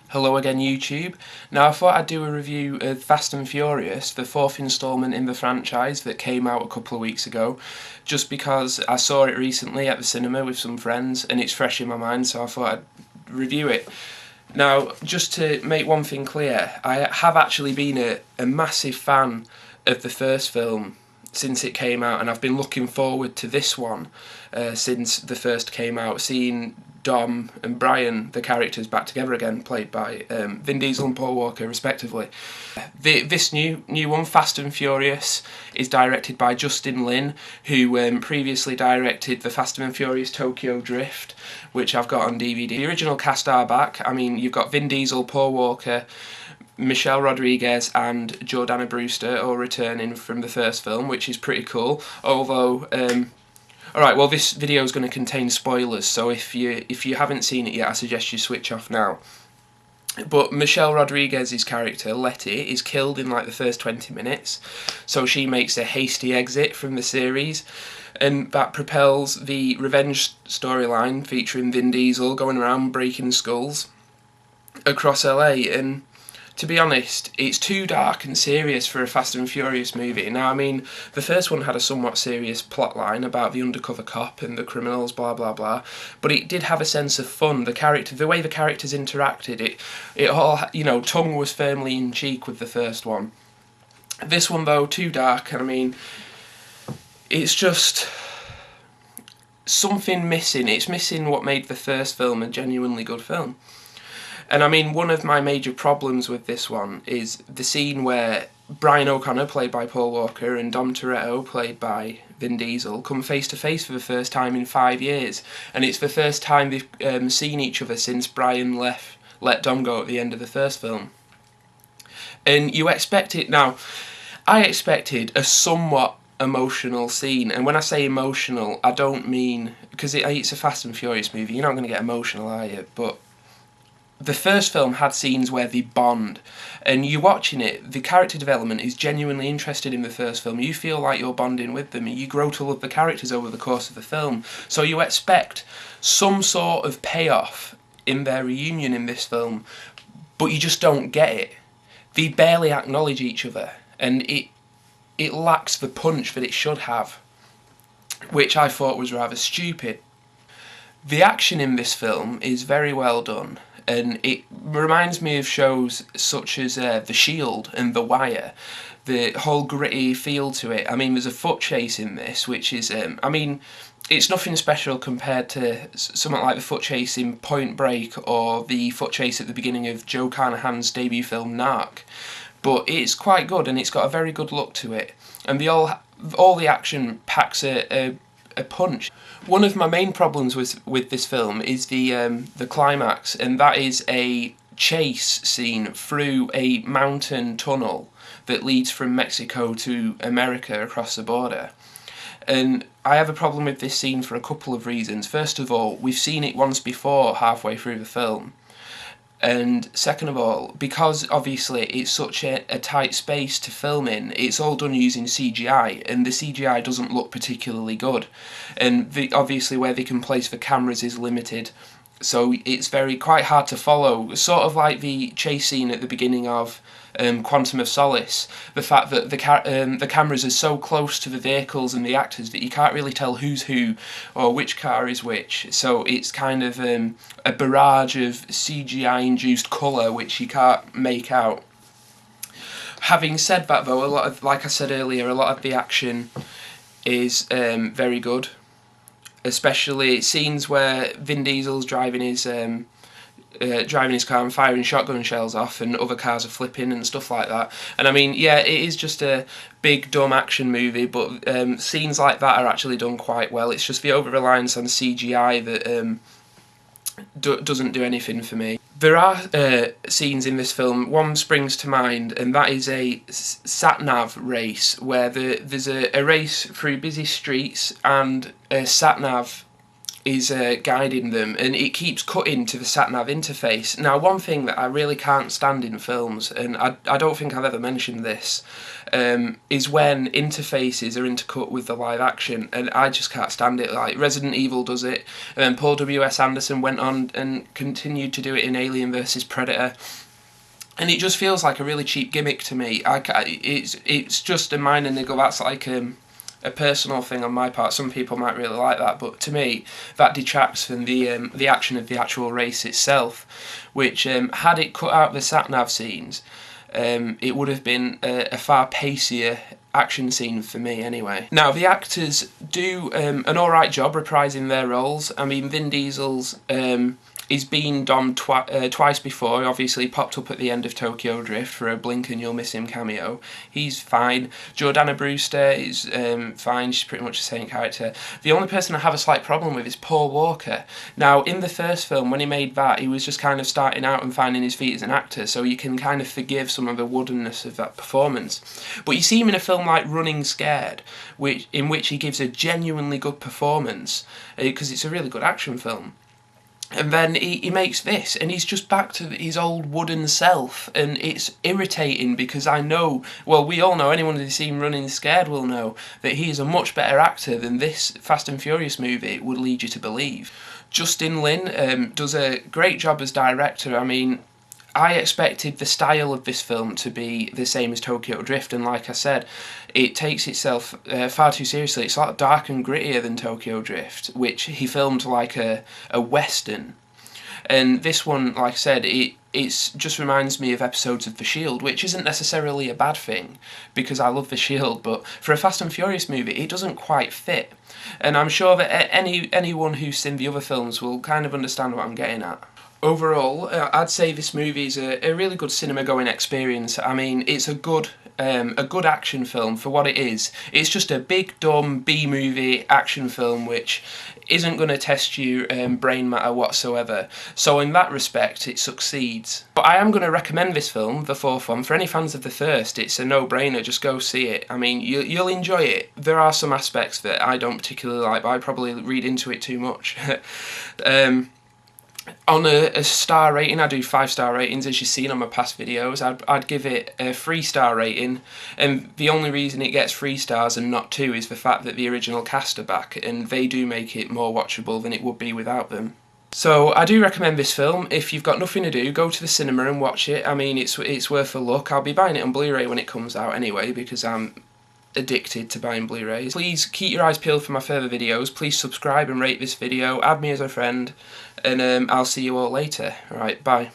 Hello again, YouTube. Now I thought I'd do a review of Fast and Furious, the fourth instalment in the franchise that came out a couple of weeks ago, just because I saw it recently at the cinema with some friends and it's fresh in my mind, so I thought I'd review it. Now, just to make one thing clear, I have actually been a massive fan of the first film since it came out, and I've been looking forward to this one since the first came out, seeing Dom and Brian, the characters, back together again, played by Vin Diesel and Paul Walker, respectively. This new one, Fast and Furious, is directed by Justin Lin, who previously directed the Fast and Furious Tokyo Drift, which I've got on DVD. The original cast are back. I mean, you've got Vin Diesel, Paul Walker, Michelle Rodriguez and Jordanna Brewster all returning from the first film, which is pretty cool. Although, alright, well, this video is going to contain spoilers, so if you haven't seen it yet, I suggest you switch off now. But Michelle Rodriguez's character, Letty, is killed in like the first 20 minutes, so she makes a hasty exit from the series, and that propels the revenge storyline featuring Vin Diesel going around breaking skulls across LA, and to be honest, it's too dark and serious for a Fast and Furious movie. Now, I mean, the first one had a somewhat serious plotline about the undercover cop and the criminals, blah blah blah, but it did have a sense of fun. The way the characters interacted, it all, you know, tongue was firmly in cheek with the first one. This one, though, too dark, and I mean, it's just something missing. It's missing what made the first film a genuinely good film. And I mean, one of my major problems with this one is the scene where Brian O'Connor, played by Paul Walker, and Dom Toretto, played by Vin Diesel, come face to face for the first time in 5 years. And it's the first time they've seen each other since Brian let Dom go at the end of the first film. And you expect it. Now, I expected a somewhat emotional scene, and when I say emotional, I don't mean, because it's a Fast and Furious movie, you're not going to get emotional, are you? But the first film had scenes where they bond, and you watching it, the character development is genuinely interested in the first film. You feel like you're bonding with them, and you grow to love the characters over the course of the film. So you expect some sort of payoff in their reunion in this film, but you just don't get it. They barely acknowledge each other, and it lacks the punch that it should have, which I thought was rather stupid. The action in this film is very well done, and it reminds me of shows such as The Shield and The Wire. The whole gritty feel to it. I mean, there's a foot chase in this, which is, I mean, it's nothing special compared to something like the foot chase in Point Break or the foot chase at the beginning of Joe Carnahan's debut film Narc. But it's quite good, and it's got a very good look to it. And all the action packs a punch. One of my main problems with this film is the climax, and that is a chase scene through a mountain tunnel that leads from Mexico to America across the border. And I have a problem with this scene for a couple of reasons. First of all, we've seen it once before halfway through the film. And second of all, because obviously it's such a tight space to film in, it's all done using CGI, and the CGI doesn't look particularly good. And obviously where they can place the cameras is limited, so it's quite hard to follow. Sort of like the chase scene at the beginning of Quantum of Solace, the fact that the cameras are so close to the vehicles and the actors that you can't really tell who's who or which car is which, so it's kind of a barrage of CGI-induced colour which you can't make out. Having said that, though, like I said earlier, a lot of the action is very good, especially scenes where Vin Diesel's driving his car and firing shotgun shells off, and other cars are flipping and stuff like that. And I mean, yeah, it is just a big dumb action movie, but scenes like that are actually done quite well. It's just the over-reliance on CGI that doesn't do anything for me. There are scenes in this film, one springs to mind, and that is a sat-nav race, where there's a race through busy streets, and a sat-nav is guiding them, and it keeps cutting to the sat-nav interface. Now, one thing that I really can't stand in films, and I don't think I've ever mentioned this, is when interfaces are intercut with the live action, and I just can't stand it. Like, Resident Evil does it, and then Paul W.S. Anderson went on and continued to do it in Alien vs Predator. And it just feels like a really cheap gimmick to me. It's just a minor niggle. That's like a personal thing on my part. Some people might really like that, but to me, that detracts from the action of the actual race itself. Which, had it cut out the sat-nav scenes, it would have been a far pacier action scene for me anyway. Now, the actors do an alright job reprising their roles. I mean, Vin Diesel's he's been Dom twice before. He obviously popped up at the end of Tokyo Drift for a blink and you'll miss him cameo. He's fine. Jordanna Brewster is fine. She's pretty much the same character. The only person I have a slight problem with is Paul Walker. Now, in the first film, when he made that, he was just kind of starting out and finding his feet as an actor, so you can kind of forgive some of the woodenness of that performance. But you see him in a film like Running Scared, in which he gives a genuinely good performance, because it's a really good action film. And then he makes this, and he's just back to his old wooden self, and it's irritating because I know, well, we all know, anyone who's seen Running Scared will know, that he is a much better actor than this Fast and Furious movie would lead you to believe. Justin Lin does a great job as director. I mean, I expected the style of this film to be the same as Tokyo Drift, and like I said, it takes itself far too seriously. It's a lot darker and grittier than Tokyo Drift, which he filmed like a western. And this one, like I said, it just reminds me of episodes of The Shield, which isn't necessarily a bad thing, because I love The Shield, but for a Fast and Furious movie, it doesn't quite fit. And I'm sure that anyone who's seen the other films will kind of understand what I'm getting at. Overall, I'd say this movie is a really good cinema-going experience. I mean, it's a good action film for what it is. It's just a big, dumb B-movie action film which isn't going to test you brain matter whatsoever. So in that respect, it succeeds. But I am going to recommend this film, the fourth one, for any fans of the first. It's a no-brainer, just go see it. I mean, you'll enjoy it. There are some aspects that I don't particularly like, but I probably read into it too much. On a star rating, I do 5-star ratings, as you've seen on my past videos. I'd give it a 3-star rating, and the only reason it gets 3 stars and not 2 is the fact that the original cast are back, and they do make it more watchable than it would be without them. So I do recommend this film. If you've got nothing to do, go to the cinema and watch it. I mean, it's worth a look. I'll be buying it on Blu-ray when it comes out anyway, because I'm addicted to buying Blu-rays. Please keep your eyes peeled for my further videos. Please subscribe and rate this video. Add me as a friend, and I'll see you all later. Alright, bye.